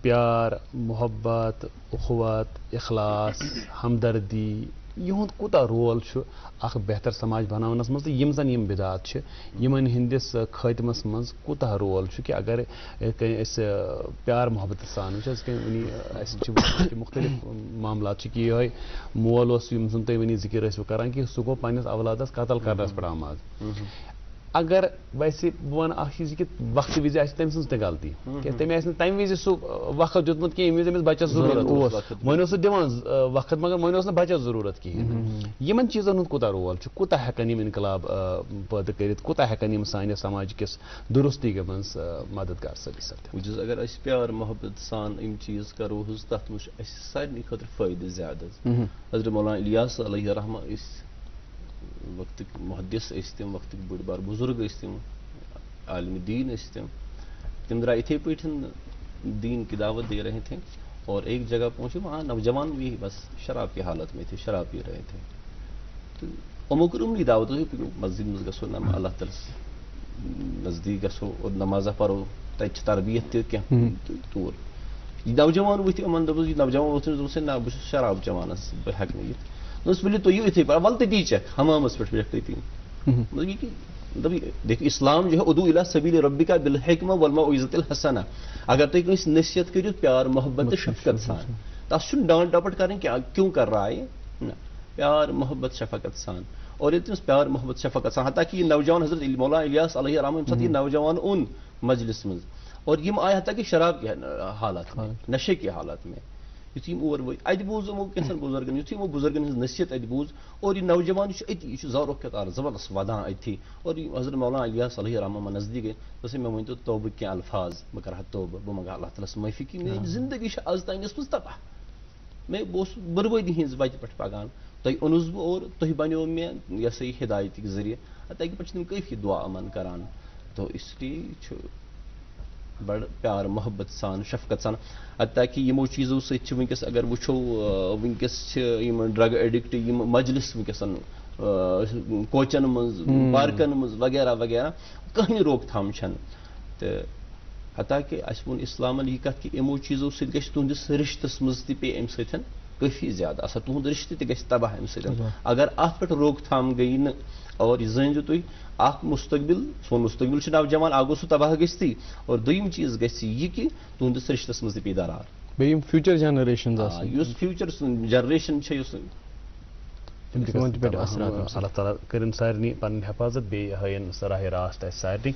پیار، محبت، اخوات، اخلاص، ہمدردی یہند کوتا رول اخ بہتر سماج بناونس مز تو یم زن یم بدعات چھ یمن ہندس خاتمس مز کوتا رول کہ اگر اس پیار محبت سان وچ مختلف معاملات کہ یہ مول اس یم زن تھی ونی ذکر ٲسوٕ کران کہ سہ گو پننس اولادس قتل کرنس پہ آماز. اگر ویسے بہ ون اخ چیز کہ وقت وز آ تم سن تہ غلطی کہ تم آس تمہ وز سہ وقت دیتمت کہ یمہ وز امس بچس ضرورت ون اس دِوان وقت مگر ون اس بچس ضرورت کہین. یمن چیزن ہند کوتا رول کوتا ہیکن یم انقلاب پٲدٕ کٔرِتھ کوتا ہیکن یم سانہِ سماج کس درستی منٛز مددگار ثٲبت سپدِتھ. اگر اس پیار محبت سان یم چیز کرو تتھ منٛز چھُ اسہِ سارنٕے خٲطرٕ فٲیدٕ زیادٕ. حضرت مولانا الیاس علیہ رحمہ وقت محدث تم وقت بڑ بار بزرگ تم عالم دین تم درائے اتھے پہ دین کی دعوت دے رہے تھے اور ایک جگہ پہنچے وہاں نوجوان بھی بس شراب کی حالت میں تھے، شراب پی رہے تھے. تو امو کر عمری دعوت مسجد مز گھو نم اللہ تعالی نزدیک گھو اور نمازہ پڑھو تک تربیت تور نوجوان وتھ ان دس نوجوان ووت نہ بس شراب چوان بہ ہیکہ نہ یتھ دس ؤلِو تُہۍ یِیِو یِتھٕے پٲٹھۍ وَلہٕ تٔتی چکھ حمامس پٮ۪ٹھ بیٹھ تٔتی. مطلب یہ کہ دیکھو اسلام جو ہے ادعو الی سبیل ربک بالحکمہ والموعظۃ الحسنہ. اگر تُہۍ کٲنٛسہِ نصیحت کٔرِو پیار محبت تہٕ شفقت سان تس چھُنہٕ ڈانٹ ڈپٹ کرٕنۍ کہ کیوں کر رہا ہے، نہ پیار محبت شفقت سان. اور یہ تمس پیار محبت شفقت سان حتیٰ کہ یہ نوجوان حضرت مولانا الیاس علیہ رحمہ ییٚمہِ ساتہٕ یہ نوجوان اون مجلس منٛز اور یم آئے حتیٰ کہ شراب کی حالات میں، نشے کی حالات میں، یُتھُے یِم اور وٲتۍ اتہِ بوٗز یِمو کینٛژن بُزرگن، یُتھُے یِمو بُزرگن ہٕنٛز نصیحت اتہِ بوٗز اور یہ نوجوان چھُ أتی، یہِ چھُ زارو کتار زبردست ودان أتھی. اور حضرت مولانا الیاس علیہ رحمہ نزدیک گٔے دوٚپُس مےٚ ؤنۍتو توبہٕ کینٛہہ الفاظ بہٕ کرٕ ہا توبہٕ بہٕ منٛگہٕ اللہ تعالیٰ معٲفی کہ میٲنۍ زندگی چھِ آز تانۍ ٲسمٕژ تباہ، بہٕ اوسُس بربٲدی ہٕنٛز وتہِ پٮ۪ٹھ پکان، تۄہہِ اوٚنُس بہٕ اور تُہۍ بنیو مےٚ یہِ ہسا یہِ ہدایتٕکۍ ذٔریعہٕ. تَتہِ پٮ۪ٹھ چھِ تِم کٲفی دعا امن کران. تو اس لیے چھُ بڑ پیار محبت سان شفقت سان. حتیٰ کہ یمو چیزو سۭتۍ ونکس اگر وچھو ونکس ڈرگ ایڈکٹ مجلس ونکس کوچن مز پارکن مز وغیرہ وغیرہ کہیں روک تھام چھن. تو حتیٰ کہ اس وون اسلامن یہ کت کہ یمو چیزو سۭتۍ گژھِ تہنٛدِس رشتس مز تہِ پے امہِ سۭتۍ کافی زیادہ اثر، تہنٛد رشتہٕ تہِ گژھِ تباہ امہِ سۭتۍ. اگر اتھ پٮ۪ٹھ روک تھام گٔیی نہٕ اور یہ زٲنۍزیو تُہۍ اکھ مستقبل سون مستقبل چھُ نوجوان اکھ گوٚو سُہ تباہ گٔژھتٕے اور دوٚیِم چیٖز گژھِ یہِ کہِ تُہنٛدِس رشتس منٛز تہِ پیٚیہِ درار. بیٚیہِ فیوٗچر جنریشن یُس فیوٗچر جنریشن چھےٚ یُس اللہ تعالیٰ کرن سارنی پن حفاظت بیٚیہِ ہٲیِن راہ راست اسہِ سارنی.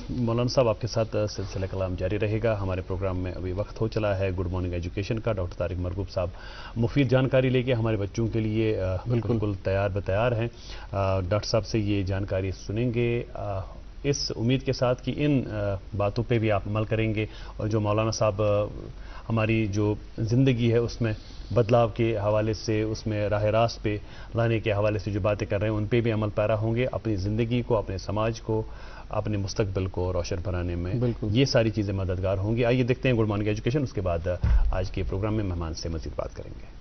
مولانا صاحب آپ کے ساتھ سلسلہ کلام جاری رہے گا. ہمارے پروگرام میں ابھی وقت ہو چلا ہے گڈ مارننگ ایجوکیشن کا. ڈاکٹر طارق مرغوب صاحب مفید جانکاری لے کے ہمارے بچوں کے لیے بالکل تیار ہیں. ڈاکٹر صاحب سے یہ جانکاری سنیں گے اس امید کے ساتھ کہ ان باتوں پہ بھی آپ عمل کریں گے اور جو مولانا صاحب ہماری جو زندگی ہے اس میں بدلاؤ کے حوالے سے، اس میں راہ راست پہ لانے کے حوالے سے جو باتیں کر رہے ہیں ان پہ بھی عمل پیرا ہوں گے. اپنی زندگی کو، اپنے سماج کو، اپنے مستقبل کو روشن بنانے میں یہ ساری چیزیں مددگار ہوں گی. آئیے دیکھتے ہیں گڈ مارننگ ایجوکیشن، اس کے بعد آج کے پروگرام میں مہمان سے مزید بات کریں گے.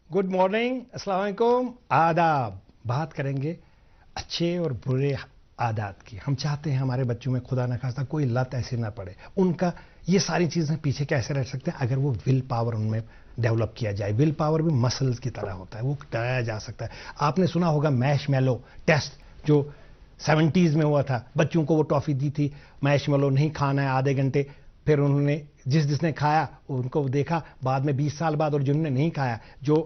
گڈ مارننگ، السلام علیکم، آداب. بات کریں گے اچھے اور برے عادات کی. ہم چاہتے ہیں ہمارے بچوں میں خدا نخواستہ کوئی لت ایسی نہ پڑے. ان کا یہ ساری چیزیں پیچھے کیسے رہ سکتے ہیں اگر وہ ول پاور ان میں ڈیولپ کیا جائے. ول پاور بھی مسلز کی طرح ہوتا ہے، وہ کرایا جا سکتا ہے. آپ نے سنا ہوگا میش میلو ٹیسٹ جو 70s میں ہوا تھا. بچوں کو وہ ٹافی دی تھی میش میلو نہیں کھانا ہے آدھے گھنٹے، پھر انہوں نے جس نے کھایا ان کو دیکھا بعد میں 20 سال بعد، اور جنہوں نے نہیں کھایا جو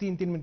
3-3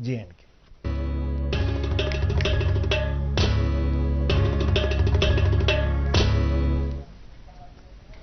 JNK।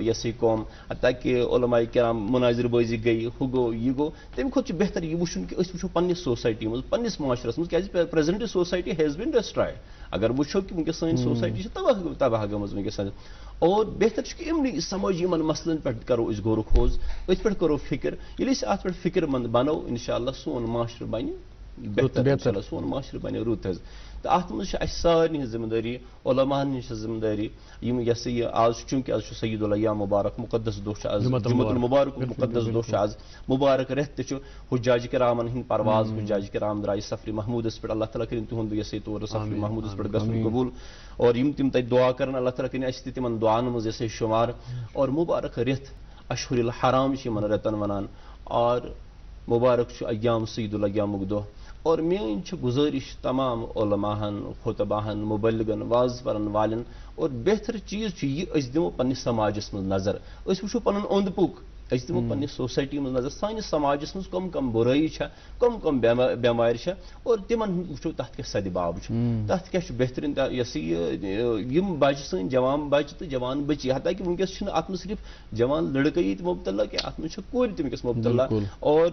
یس یہ قوم حتیٰ کہ علماء کرام مناظر بازی گئی ہُہ گوٚو یہِ گوٚو تمہِ کھۄتہٕ چھُ بہتر یہِ وٕچھُن کہِ أسۍ وٕچھو پننِس سوسایٹی منٛز پننِس معاشرس منٛز کیازِ پریزنٹ سوسایٹی ہیز بین ڈسٹرایڈ اگر وٕچھو کہِ وٕنکیٚس سٲنۍ سوسایٹی چھِ تباہ گٔمٕژ وٕنکیٚس اور بہتر چھُ کہِ یِمنٕے سمٲجی یِمن مسلن پٮ۪ٹھ کرو أسۍ غور و خوض أتھۍ پٮ۪ٹھ کرو فکر ییٚلہِ أسۍ اتھ پٮ۪ٹھ فکر مند بنو انشاء اللہ سون معاشرٕ بنہِ بہتر سون معاشرٕ بنہِ رُت حظ تہٕ اتھ منٛز چھِ اَسہِ سارنٕے ہٕنٛز ذمہٕ دٲری علماہن ہٕنٛز چھِ ذمہٕ دٲری یِم یہِ ہسا یہِ آز چھُ چوٗنٛکہِ آز چھُ سعید الاyyام مبارک مُقدس دۄہ چھُ آز جُمعۃ المبارک مُقدس دۄہ چھُ آز مُبارک رٮ۪تھ تہِ چھُ حجاج کرامن ہٕنٛدۍ پرواز حجاج کرام درٛاے سفرِ محموٗدس پٮ۪ٹھ اللہ تعالیٰ کٔرِنۍ تِہُنٛد یہِ ہسا یہِ طور سفرِ محموٗدس پٮ۪ٹھ گژھُن قبوٗل اور یِم تِم تتہِ دعا کرن اللہ تعالیٰ کٔرِنۍ اَسہِ تہِ تِمن دعاہن منٛز یہِ ہسا یہِ شُمار اور مُبارک رٮ۪تھ اشہُر الحرام چھِ یِمن رٮ۪تن ونان اور مُبارک چھُ ایام سعید الاyyامُک دۄہ اور میٲنۍ چھِ گُزٲرِش تمام علماہن خطباہن مبلغن واز پرن والٮ۪ن اور بہتر چیٖز چھُ یہِ أسۍ دِمو پننِس سماجس منٛز نظر أسۍ وٕچھو پنُن اوٚنٛد پوٚک أسۍ دِمو پننِس سوسایٹی منٛز نظر سٲنِس سماجس منٛز کم بُرٲیی چھےٚ کم بٮ۪مارِ چھےٚ اور تِمن ہُنٛد وٕچھو تتھ کیٛاہ سدباب چھُ تتھ کیٛاہ چھُ بہتریٖن یہِ ہسا یہِ یِم بچہِ سٲنۍ جوان بچہِ تہٕ جوان بچی حتیٰ کہِ وٕنکیٚس چھِنہٕ اتھ منٛز صرف جوان لڑکہٕ ییٚتہِ مُبتلا کینٛہہ اتھ منٛز چھِ کورِ تہِ وٕنکیٚس مُبتلا اور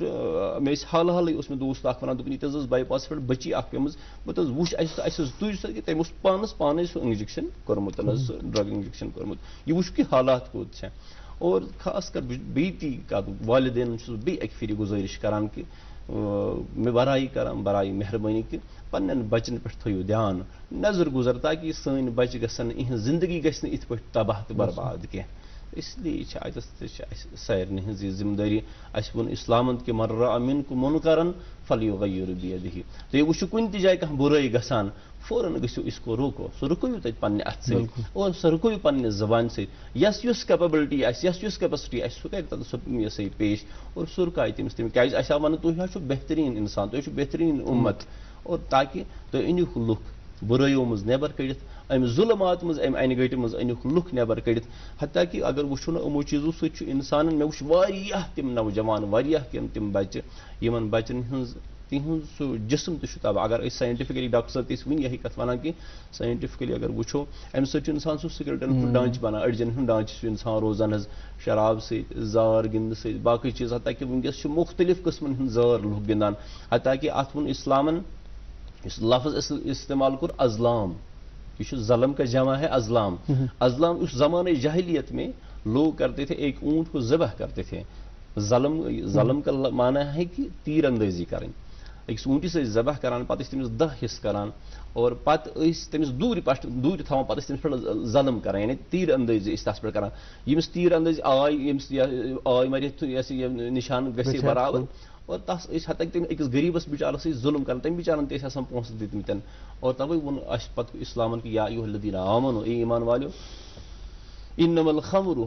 مےٚ ٲسۍ حالٕے اوس مےٚ دوست اکھ ونان دوٚپُن ییٚتہِ حظ ٲس باے پاسس پٮ۪ٹھ بچی اکھ پیٚمٕژ بہٕ حظ وٕچھ اَسہِ حظ تُج سۄ کہِ تٔمۍ اوس پانے سُہ انجکشن کوٚرمُت حظ سُہ ڈرگ انجکشن کوٚرمُت یہِ وٕچھ کہِ حالات کوٚت چھےٚ اور خاص کر بیٚیہِ تی کتھ والدینن چھُس بہٕ بیٚیہِ اکہِ پھِرِ گُزٲرِش کران کہِ مےٚ برایی کران برایی مہربٲنی کہِ پننٮ۪ن بچن پٮ۪ٹھ تھٲیِو دھیان نظر گُزر تاکہِ سٲنۍ بچہِ گژھن نہٕ یِہنٛز زندگی گژھِ نہٕ یِتھ پٲٹھۍ تباہ تہٕ برباد کینٛہہ اس لیے چھِ اتٮ۪س تہِ چھِ اَسہِ سارنٕے ہٕنٛز یہِ ذمہٕ دٲری اَسہِ ووٚن اسلامن کہِ من راء منکم منکرن فلیغیرhu بیدیہِ تُہۍ وٕچھِو کُنہِ تہِ جایہِ کانٛہہ بُرٲیی گژھان فوراً گٔژھِو اس کو روکو سُہ رُکٲیِو تَتہِ پننہِ اتھٕ سۭتۍ اور سُہ رُکٲیِو پننہِ زبانہِ سۭتۍ یۄس کیپبلٹی آسہِ یۄس کیپیسٹی آسہِ سُہ کرِ تتھ سُہ یہِ ہسا یہِ پیش اور سُہ رُکایہِ تٔمِس کیازِ اَسہِ آو وننہٕ تُہۍ حظ چھِو بہتریٖن انسان تُہۍ چھِو بہتریٖن اُمت اور تاکہِ تُہۍ أنِوُکھ لُکھ بُرٲیو منٛز نٮ۪بر کٔڑِتھ امہِ ظُلمات منٛز امہِ انہِ گٔٹہِ منٛز أنِوُکھ لُکھ نٮ۪بر کٔڑِتھ حتیٰ کہِ اگر وٕچھو نہٕ یِمو چیٖزو سۭتۍ چھُ انسانن مےٚ وٕچھ واریاہ تِم نوجوان واریاہ تِم بچہِ یِمن بچن ہٕنٛز تِہُنٛد سُہ جسم تہِ چھُ تباہ اگر أسۍ ساینٹفکلی ڈاکٹر صٲب تہِ ٲسۍ وٕنہِ یہے کتھ ونان کہِ ساینٹفکلی اگر وٕچھو امہِ سۭتۍ چھُ انسان سُہ سکلٹن ہُنٛد ڈانٛچہٕ بنان أڈجن ہُنٛد ڈانٛچہٕ چھُ انسان روزان حظ شراب سۭتۍ زار گِنٛدنہٕ سۭتۍ باقٕے چیٖز حتیٰ کہِ وٕنکیٚس چھِ مختلف قٕسمن ہٕنٛدۍ زار لُکھ گِنٛدان حتیٰ کہِ اتھ ووٚن اسلامن یُس لفظ استعمال کوٚر ازلام یہ چھُ ظلم کا جمع ہے ازلام ازلام اس زمانۂ جاہلیت میں لوگ کرتے تھے ایک اونٹ کو ذبح کرتے تھے ظلم کا معنی ہے کہ تیر اندازی کریں أکِس اونٹس ٲسۍ ذبح کران پتہٕ ٲسۍ تٔمِس 10 حصہٕ کران اور پتہٕ ٲسۍ تٔمِس دوٗرِ تھاوان پتہٕ ٲسۍ تٔمِس پٮ۪ٹھ ظلم کران یعنی تیٖر اندٲزی ٲسۍ تتھ پٮ۪ٹھ کران ییٚمِس تیٖر اندٲزی آے ییٚمِس آے مٔرِتھ یہِ نشان گژھِ برابر اور تس ٲسۍ حتیٰ کہِ تٔمۍ أکِس غریٖبس بِچارس ٲسۍ ظُلم کران تٔمۍ بِچارن تہِ ٲسۍ آسان پونٛسہٕ دِتمٕتۍ اور توے ووٚن اَسہِ پتہٕ اسلامن کہِ یا ایُہا الذیٖنَ آمنوٗ اے ایمان والیو انما الخمر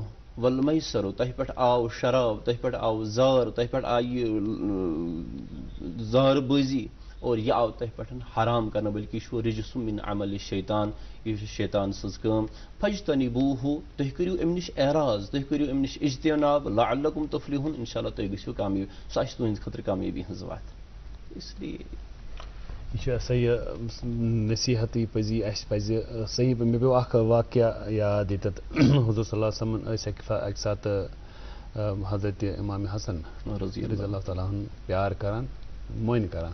والمیسر تۄہہِ پٮ۪ٹھ آو شراب تۄہہِ پٮ۪ٹھ آو زار تۄہہِ پٮ۪ٹھ آیہِ زار بٲزی اور یہِ آو تۄہہِ پٮ۪ٹھ حرام کرنہٕ بٔلکہِ یہِ چھُ رِجسُم من عملِ شیطان یہِ چھُ شیطان سٕنٛز کٲم فجتنبوٗہُ تُہۍ کٔرِو اَمہِ نِش اعراض تُہۍ کٔرِو اَمہِ نِش اجتناب لعلکم تفلحون انشاء اللہ تُہۍ گٔژھِو کامیاب سۄ آسہِ تُہنٛدِ خٲطرٕ کامیٲبی ہٕنٛز وَتھ اس لیے یہ چھُ سا یہِ نصیحتٕے پزی اَسہِ پزِ صحیح مےٚ پیوٚو اکھ واقعہ یاد ییٚتٮ۪تھ حضوٗر صلی اللہ علیہ وسلمن ٲسۍ اکہِ ساتہٕ حضرت امام حسن رضی اللہ تعالیٰ ہن پیار کران مۄنۍ کران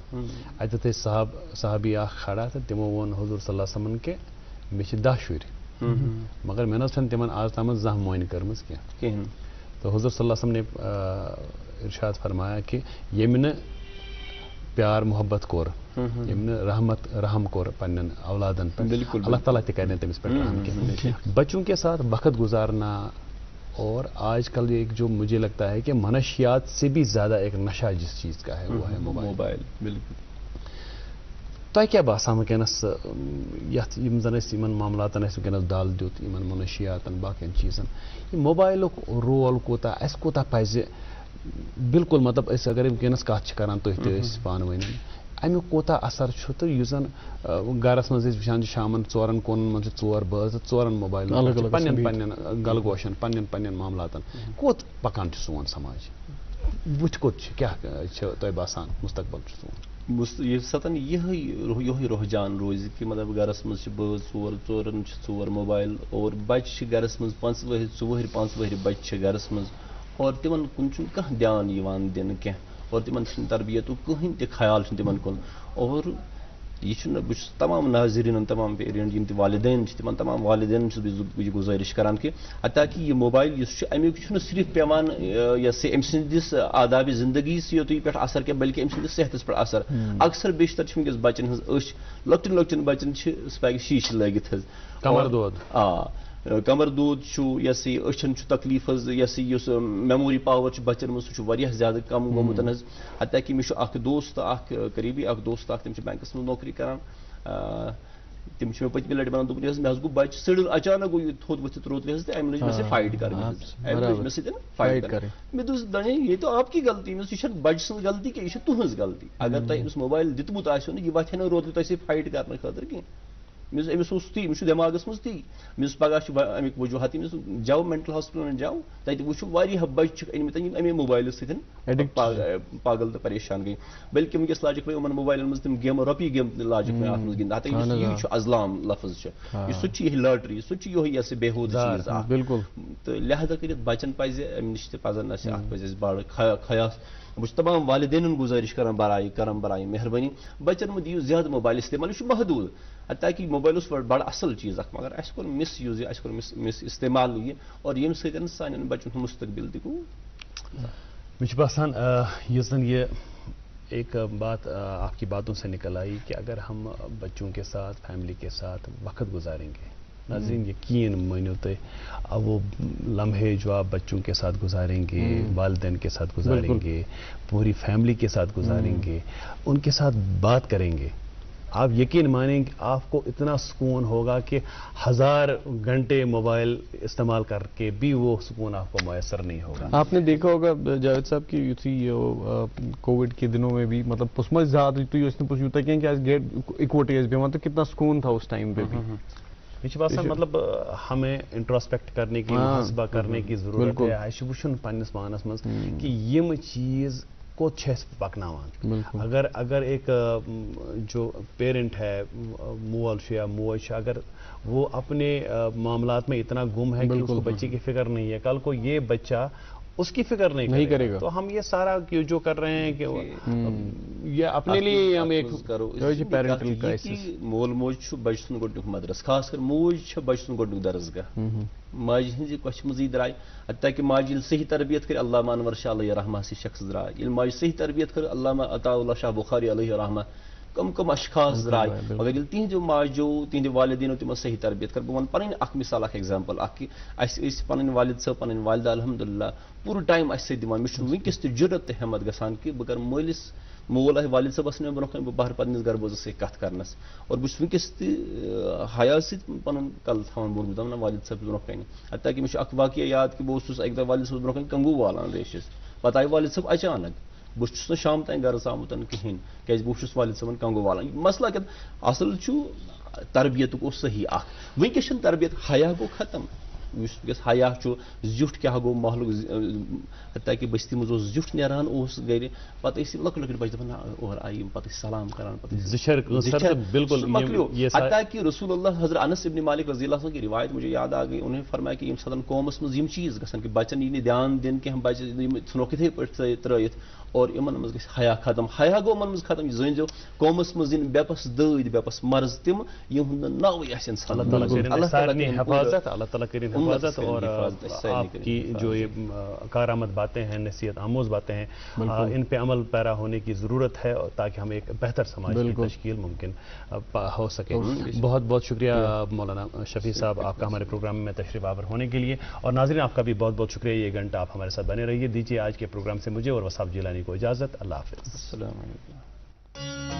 اتٮ۪تھ ٲسۍ صحابی اکھ کھڑا تہٕ تِمو ووٚن حضوٗر صلی اللہ علیہ وسلمن کہِ مےٚ چھِ 10 شُرۍ مگر مےٚ نہ حظ چھنہٕ تِمن آز تامتھ زانٛہہ مۄنۍ کٔرمٕژ کینٛہہ تہٕ حضوٗر صلی اللہ علیہ وسلم نے ارشاد فرمایا کہِ ییٚمہِ نہٕ پیار محبت کوٚر ییٚمہِ نہٕ رحم کوٚر پننٮ۪ن اولادن پٮ۪ٹھ اللہ تعالیٰ تہِ کرِ نہٕ تٔمِس پٮ۪ٹھ رحم کینٛہہ بچوں کے ساتھ وقت گزارنا اور آج کل ایک جو مجھے لگتا ہے کہ منشیات سے بھی زیادہ ایک نشہ جس چیز کا ہے وہ ہے موبائل بالکل تۄہہِ کیٛاہ باسان وٕنکٮ۪نس یتھ یِم زن أسۍ یِمن معاملاتن اَسہِ وٕنکٮ۪نس دل دیُت یِمن منشیاتن باقین چیٖزن یہِ موبایلُک رول کوٗتاہ اَسہِ کوٗتاہ پزِ بالکل مطلب أسۍ اگر وٕنکٮ۪نس کتھ چھِ کران تُہۍ تہِ أسۍ پانہٕ ؤنۍ امیُک کوٗتاہ اثر چھُ تہٕ یُس زن گرس منٛز أسۍ وٕچھان چھِ شامن 4 کوٗنن منٛز چھِ 4 بٲژ تہٕ 4 موبایل پننٮ۪ن گلہٕ گوشن پننٮ۪ن معاملاتن کوٚت پکان چھُ سون سماج بٕتھِ کوٚت چھُ کیٛاہ چھِ تۄہہِ باسان مستقبل چھُ سون یہ ساتن یہ رجحان روز کہ مطلب گرس مز بٲژ ژورن ژور موبائل اور بچہ گرس مز 5 وہر 4 وہر بچہ گرس مز اور تمن کن کھانا دھیان یوان دن کی اور تمن تربیت کہین تہ خیال تمن کن اور یہ بہت تمام ناظرین تمام پیرنٹ یم والدین تمام تمام والدین بہت گزارش کران کہ تاکہ یہ موبائل اس امیک صرف پیوان یہ ام سندس آداب زندگی یوت پہ اثر کی بلکہ ام سندس صحت پہ اثر اکثر بیشتر ونکس بچن ہز أچھ لۄکٹن لۄکٹن بچن شیشہ لگت حظ کمر دود کمر دود یہ سا أچھن تکلیف حظ یہ سا اس میموری پاور بچن مز سہ زیادہ کم گومت حظ حتیٰ کہ مجھے اخ دوست اخ قریبی اخ دوست اخ تم بینکس مز نوکری کران تم پتمہ لٹہ ونان دپن مے گو بچہ سڑل اچانک گو یہ تھوت ؤتھت روت حظ تو ام لج مے فائٹ کرنی ام لج مے سۭتۍ فائٹ کرنی مے دوس دنے یہ تو آپ کی غلطی مے یہ بچہ سن غلطی کہ یہ تہذ غلطی اگر تہ امس موبائل دتمت آسو یہ وتھِ نہٕ روت تہ فائٹ کرنے خاطر کینٛہہ امس تی امس دماغس مز تی امس پگہ امیک وجوہات امس جاؤ مینٹل ہاسپٹل جاؤ تتہ وچھو واریاہ بچہ أنمٕتۍ یم امے موبائل سۭتۍ پاگل تو پریشان گئی بلکہ ونکس لاجک وے یمن موبائلن مز تم گیم رۄپیہِ گیم لاجک وے اتھ مز گنٛدان حتیٰ یہ ازلام لفظ یہ سہ یہ لاٹری سہ یہ بےحود چیز بالکل تو لہذا کرت بچن پزِ امہ نش تہ پزن اسہ اتھ پزِ بڑ خیال بہت تمام والدین گزارش کران برائے مہربانی بچن میں دیو زیادہ موبائل استعمال یہ محدود حتیٰ کہ موبائل اس بڑا اصل چیز اخ مگر اس کو مس یوز اس کو مس استعمال یہ اور یم سۭتۍ سانٮ۪ن بچن ہُنٛد مستقبل تہ گوٚو مجھے باسان یہ ایک بات آپ کی باتوں سے نکل آئی کہ اگر ہم بچوں کے ساتھ فیملی کے ساتھ وقت گزاریں گے ناظرین یقین مانیو تو وہ لمحے جو آپ بچوں کے ساتھ گزاریں گے والدین کے ساتھ گزاریں گے پوری فیملی کے ساتھ گزاریں گے ان کے ساتھ بات کریں گے آپ یقین مانیں کہ آپ کو اتنا سکون ہوگا کہ 1000 گھنٹے موبائل استعمال کر کے بھی وہ سکون آپ کو میسر نہیں ہوگا. آپ نے دیکھا ہوگا جاوید صاحب کی یوتھی کووڈ کے دنوں میں بھی مطلب اس میں زیادہ تو اس نے پوچھ یوتا کہ آج گیٹ اکوٹے بھی تو کتنا سکون تھا اس ٹائم پہ بھی. مجھے باسان مطلب ہمیں انٹروسپیکٹ کرنے کی محاسبہ کرنے کی ضرورت ہے. اس وچھن پنس پانس مز کہ یم چیز کوت پکناوان. اگر ایک جو پیرنٹ ہے مول یا موج اگر وہ اپنے معاملات میں اتنا گم ہے کہ اس کو بچے کی فکر نہیں ہے, کل کو یہ بچہ اس کی فکر نہیں کرے گا تو ہم یہ سارا جو کر رہے ہیں کہ یہ اپنے لیے ہم ایک پیرنٹل کرائسس. مول موج بچہ سن گۄڈنیُک مدرس, خاص کر موج بچہ سن گۄڈنیُک درسگاہ. ماجہ ہز کچھ مزی درائے حتیٰ کہ ماجہ ییٚلہِ صحیح تربیت کر علامہ انور شاہ علیہ رحمہ سی شخص درائے, ییٚلہِ ماجہ صحیح تربیت کر علامہ عطا اللہ شاہ بخاری علیہ رحمہ کم اشخاص درائے. مگر ییٚلہِ تہنٛدیو ماجو تہنٛدِ والدینو تمو صحیح تربیت کر. بہٕ ونہٕ پنٕنۍ اکھ مثال اکھ ایگزامپل اکھ کہ اسہِ ٲسۍ پنٕنۍ والد صٲب پنٕنۍ والدہ الحمدللہ پوٗرٕ ٹایم اسہِ سۭتۍ دِوان. مےٚ چھُنہٕ ونکس تہِ جُرت تہِ ہٮ۪مت گژھان کہ بہٕ کرٕ مٲلِس مول آسہِ والد صٲبس نِوان برونٛہہ کَنہِ بہٕ بہرٕ پننِس گربوزس سۭتۍ کتھ کرنس, اور بہٕ چھُس ونکس تہِ حیا سۭتۍ پنُن کلہٕ تھاوان بوٚن, بہٕ دپان والد صٲبس برونٛہہ کَنہِ. حتیٰ کہ مےٚ چھُ اکھ واقعہ یاد کہ بہٕ اوسُس اکہِ دۄہ والد صٲبس برونٛہہ کَنہِ کنگوٗ والان ریشس. پتہٕ آیہِ والد صٲب اچانک, بہٕ چھُس نہٕ شام تام گرس آمُت کِہینۍ کیازِ بہٕ چھُس والد صٲبن کنگوٗ والان. مسئلہ کیٛاہ اصل چھُ تربیتُک اوس صحیح اکھ. ونکیٚس چھُنہٕ تربیت, حیا گوٚو ختم. یُس ونکیٚس حیا چھُ زیُٹھ کیٛاہ گوٚو محلُک, حتیٰ کہ بستی منٛز اوس زیُٹھ نیران اوس گرِ, پتہٕ ٲسۍ یِم لۄکٕٹۍ لۄکٕٹۍ بچہِ دپان اور آیہِ یِم, پتہٕ ٲسۍ سلام کران, بالکل مۄکلیو. حتیٰ کہ رسول اللہ حضرت انس ابن مالک رضی اللہ عنہ کی روایت مجھے یاد آ گئی, انہوں نے فرمایا کہ ییٚمہِ ساتہٕ قومس منٛز یِم چیٖز گژھن کہ بچن یی نہٕ دیان دِنہٕ کینٛہہ, بچہِ یِم ژھٕنوکھ یِتھٕے پٲٹھۍ ترٲیِتھ اور یِمن منٛز گژھِ حیا ختم. حیا گوٚو یِمن منٛز ختم. یہِ زٲنۍزیو قومس منٛز یِن بےپس دٲدۍ بےپس مرض تِم یِہُنٛد نہٕ ناوٕے آسہِ اِنسان. اللہ تعالیٰ کریں حفاظت. اور آپ کی جو یہ کارآمد باتیں ہیں, نصیحت آموز باتیں ہیں, ان پہ عمل پیرا ہونے کی ضرورت ہے تاکہ ہم ایک بہتر سماج کی تشکیل ممکن ہو سکے. بہت بہت شکریہ مولانا شفیع صاحب آپ کا ہمارے پروگرام میں تشریف آور ہونے کے لیے, اور ناظرین آپ کا بھی بہت بہت شکریہ. یہ گھنٹہ آپ ہمارے ساتھ بنے رہیے. دیجیے آج کے پروگرام سے مجھے اور وصاف جیلانی کو اجازت. اللہ حافظ. السلام علیکم.